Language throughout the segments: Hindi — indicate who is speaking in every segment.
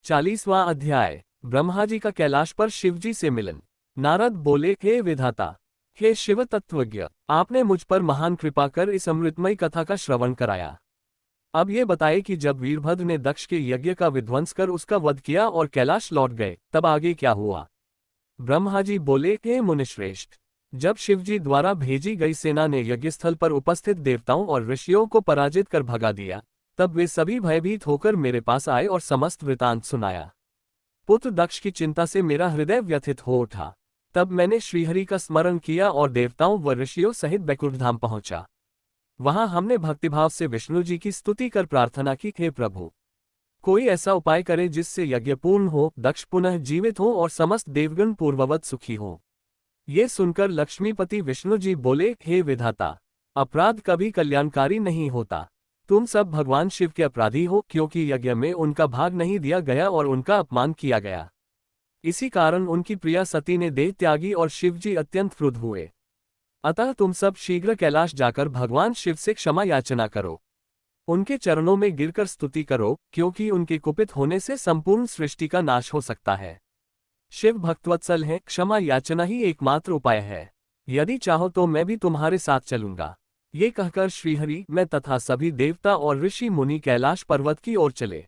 Speaker 1: 40वां अध्याय। ब्रह्मा जी का कैलाश पर शिवजी से मिलन। नारद बोले, हे विधाता, हे शिव तत्वज्ञ, आपने मुझ पर महान कृपा कर इस अमृतमयी कथा का श्रवण कराया। अब ये बताए कि जब वीरभद्र ने दक्ष के यज्ञ का विध्वंस कर उसका वध किया और कैलाश लौट गए, तब आगे क्या हुआ। ब्रह्मा जी बोले, हे मुनिश्रेष्ठ, जब शिवजी द्वारा भेजी गई सेना ने यज्ञस्थल पर उपस्थित देवताओं और ऋषियों को पराजित कर भगा दिया, तब वे सभी भयभीत होकर मेरे पास आए और समस्त वृतांत सुनाया। पुत्र दक्ष की चिंता से मेरा हृदय व्यथित हो उठा। तब मैंने श्रीहरि का स्मरण किया और देवताओं व ऋषियों सहित बैकुंठ-धाम पहुंचा। वहां हमने भक्तिभाव से विष्णु जी की स्तुति कर प्रार्थना की, हे प्रभु, कोई ऐसा उपाय करे जिससे यज्ञ पूर्ण हो, दक्ष पुनः जीवित हो और समस्त देवगण पूर्ववत सुखी हो। ये सुनकर लक्ष्मीपति विष्णु जी बोले, हे विधाता, अपराध कभी कल्याणकारी नहीं होता। तुम सब भगवान शिव के अपराधी हो, क्योंकि यज्ञ में उनका भाग नहीं दिया गया और उनका अपमान किया गया। इसी कारण उनकी प्रिया सती ने देह त्यागी और शिवजी अत्यंत क्रुद्ध हुए। अतः तुम सब शीघ्र कैलाश जाकर भगवान शिव से क्षमा याचना करो। उनके चरणों में गिरकर स्तुति करो, क्योंकि उनके कुपित होने से संपूर्ण सृष्टि का नाश हो सकता है। शिव भक्तवत्सल हैं, क्षमा याचना ही एकमात्र उपाय है। यदि चाहो तो मैं भी तुम्हारे साथ चलूंगा। ये कहकर श्रीहरि, मैं तथा सभी देवता और ऋषि मुनि कैलाश पर्वत की ओर चले।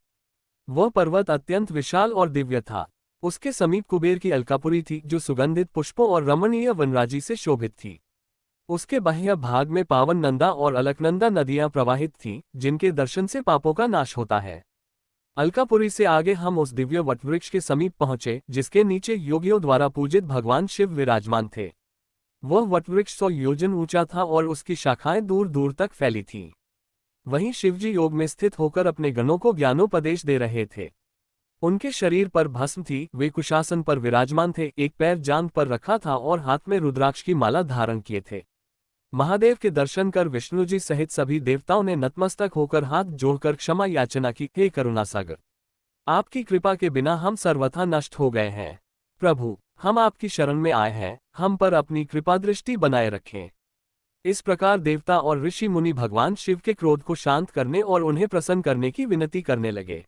Speaker 1: वह पर्वत अत्यंत विशाल और दिव्य था। उसके समीप कुबेर की अलकापुरी थी, जो सुगंधित पुष्पों और रमणीय वनराजी से शोभित थी। उसके बाह्य भाग में पावन नंदा और अलकनंदा नदियां प्रवाहित थीं, जिनके दर्शन से पापों का नाश होता है। अलकापुरी से आगे हम उस दिव्य वटवृक्ष के समीप पहुंचे, जिसके नीचे योगियों द्वारा पूजित भगवान शिव विराजमान थे। वह वटवृक्ष 100 योजन ऊंचा था और उसकी शाखाएं दूर दूर तक फैली थीं। वहीं शिवजी योग में स्थित होकर अपने गणों को ज्ञानोपदेश दे रहे थे। उनके शरीर पर भस्म थी, वे कुशासन पर विराजमान थे, एक पैर जांघ पर रखा था और हाथ में रुद्राक्ष की माला धारण किए थे। महादेव के दर्शन कर विष्णु जी सहित सभी देवताओं ने नतमस्तक होकर हाथ जोड़कर क्षमा याचना की, हे करुणासागर, आपकी कृपा के बिना हम सर्वथा नष्ट हो गए हैं। प्रभु, हम आपकी शरण में आए हैं, हम पर अपनी कृपा दृष्टि बनाए रखें। इस प्रकार देवता और ऋषि मुनि भगवान शिव के क्रोध को शांत करने और उन्हें प्रसन्न करने की विनती करने लगे।